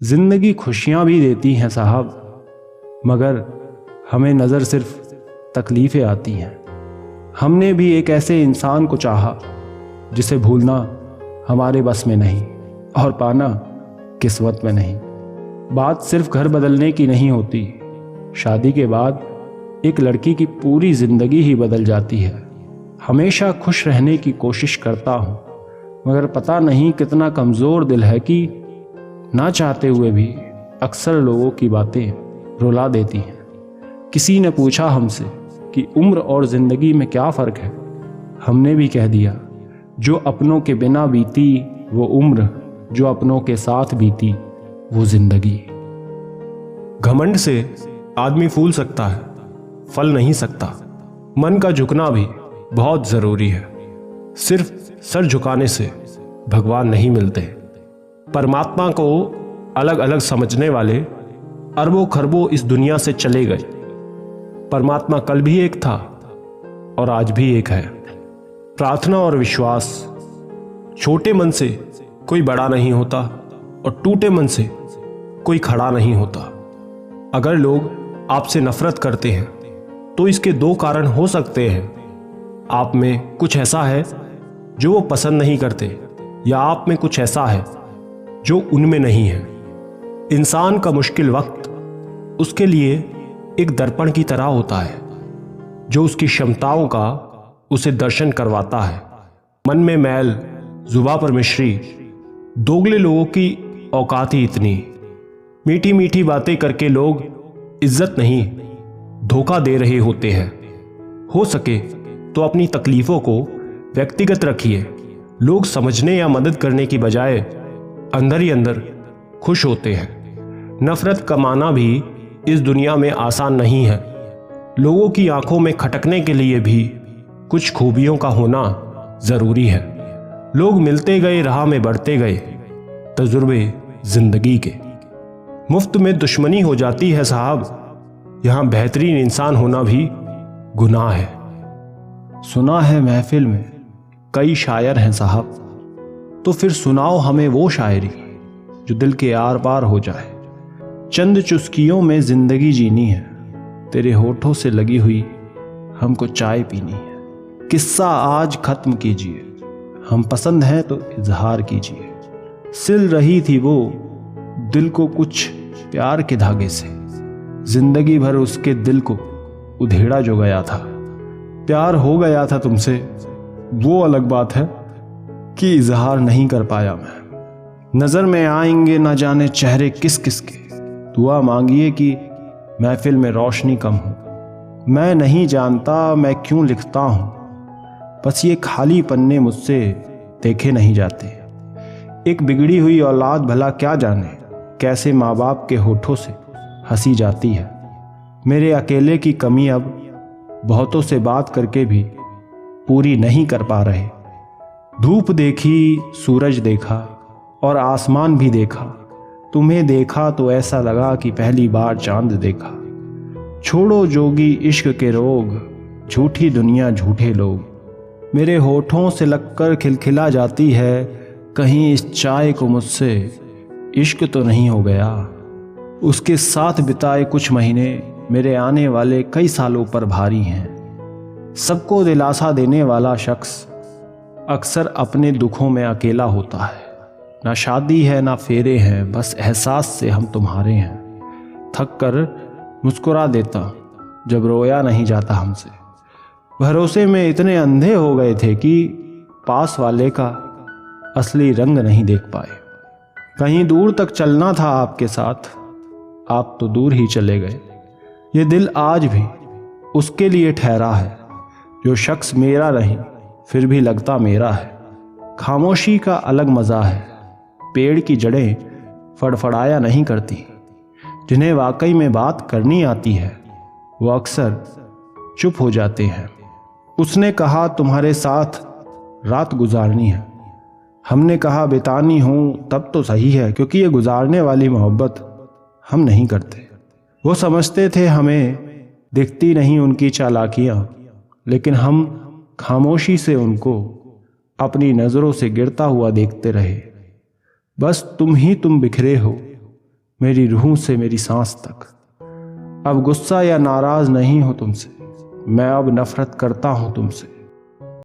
जिंदगी खुशियां भी देती हैं साहब, मगर हमें नज़र सिर्फ तकलीफ़ें आती हैं। हमने भी एक ऐसे इंसान को चाहा जिसे भूलना हमारे बस में नहीं और पाना किस्मत में नहीं। बात सिर्फ घर बदलने की नहीं होती, शादी के बाद एक लड़की की पूरी ज़िंदगी ही बदल जाती है। हमेशा खुश रहने की कोशिश करता हूँ, मगर पता नहीं कितना कमज़ोर दिल है कि ना चाहते हुए भी अक्सर लोगों की बातें रुला देती हैं। किसी ने पूछा हमसे कि उम्र और ज़िंदगी में क्या फ़र्क है। हमने भी कह दिया, जो अपनों के बिना बीती वो उम्र, जो अपनों के साथ बीती वो ज़िंदगी। घमंड से आदमी फूल सकता है, फल नहीं सकता। मन का झुकना भी बहुत ज़रूरी है। सिर्फ सर झुकाने से भगवान नहीं मिलते। परमात्मा को अलग अलग समझने वाले अरबों खरबों इस दुनिया से चले गए। परमात्मा कल भी एक था और आज भी एक है। प्रार्थना और विश्वास, छोटे मन से कोई बड़ा नहीं होता और टूटे मन से कोई खड़ा नहीं होता। अगर लोग आपसे नफरत करते हैं तो इसके दो कारण हो सकते हैं। आप में कुछ ऐसा है जो वो पसंद नहीं करते, या आप में कुछ ऐसा है जो उनमें नहीं है। इंसान का मुश्किल वक्त उसके लिए एक दर्पण की तरह होता है, जो उसकी क्षमताओं का उसे दर्शन करवाता है। मन में मैल, जुबां पर मिश्री, दोगले लोगों की औकात ही इतनी। मीठी मीठी बातें करके लोग इज्जत नहीं, धोखा दे रहे होते हैं। हो सके तो अपनी तकलीफों को व्यक्तिगत रखिए। लोग समझने या मदद करने की बजाय अंदर ही अंदर खुश होते हैं। नफरत कमाना भी इस दुनिया में आसान नहीं है। लोगों की आंखों में खटकने के लिए भी कुछ खूबियों का होना जरूरी है। लोग मिलते गए, राह में बढ़ते गए, तजुर्बे जिंदगी के। मुफ्त में दुश्मनी हो जाती है साहब, यहां बेहतरीन इंसान होना भी गुनाह है। सुना है महफिल में कई शायर हैं साहब, तो फिर सुनाओ हमें वो शायरी जो दिल के आर पार हो जाए। चंद चुस्कियों में जिंदगी जीनी है, तेरे होठों से लगी हुई हमको चाय पीनी है। किस्सा आज खत्म कीजिए, हम पसंद हैं तो इजहार कीजिए। सिल रही थी वो दिल को कुछ प्यार के धागे से, जिंदगी भर उसके दिल को उधेड़ा जो गया था। प्यार हो गया था तुमसे, वो अलग बात है कि इजहार नहीं कर पाया मैं। नजर में आएंगे ना जाने चेहरे किस किस के, दुआ मांगिए कि महफिल में रोशनी कम हो। मैं नहीं जानता मैं क्यों लिखता हूं, बस ये खाली पन्ने मुझसे देखे नहीं जाते। एक बिगड़ी हुई औलाद भला क्या जाने कैसे माँ बाप के होठों से हंसी जाती है। मेरे अकेले की कमी अब बहुतों से बात करके भी पूरी नहीं कर पा रहे। धूप देखी, सूरज देखा और आसमान भी देखा। तुम्हें देखा तो ऐसा लगा कि पहली बार चांद देखा। छोड़ो जोगी इश्क के रोग, झूठी दुनिया झूठे लोग। मेरे होठों से लगकर खिलखिला जाती है, कहीं इस चाय को मुझसे इश्क तो नहीं हो गया। उसके साथ बिताए कुछ महीने मेरे आने वाले कई सालों पर भारी हैं। सबको दिलासा देने वाला शख्स अक्सर अपने दुखों में अकेला होता है। ना शादी है ना फेरे हैं, बस एहसास से हम तुम्हारे हैं। थक कर मुस्कुरा देता जब रोया नहीं जाता हमसे। भरोसे में इतने अंधे हो गए थे कि पास वाले का असली रंग नहीं देख पाए। कहीं दूर तक चलना था आपके साथ, आप तो दूर ही चले गए। ये दिल आज भी उसके लिए ठहरा है, जो शख्स मेरा नहीं फिर भी लगता मेरा है। खामोशी का अलग मज़ा है, पेड़ की जड़ें फड़फड़ाया नहीं करती। जिन्हें वाकई में बात करनी आती है वो अक्सर चुप हो जाते हैं। उसने कहा तुम्हारे साथ रात गुजारनी है, हमने कहा बितानी हूँ तब तो सही है, क्योंकि ये गुजारने वाली मोहब्बत हम नहीं करते। वो समझते थे हमें दिखती नहीं उनकी चालाकियाँ, लेकिन हम खामोशी से उनको अपनी नज़रों से गिरता हुआ देखते रहे। बस तुम ही तुम बिखरे हो, मेरी रूह से मेरी सांस तक। अब गुस्सा या नाराज नहीं हूं तुमसे, मैं अब नफरत करता हूं तुमसे।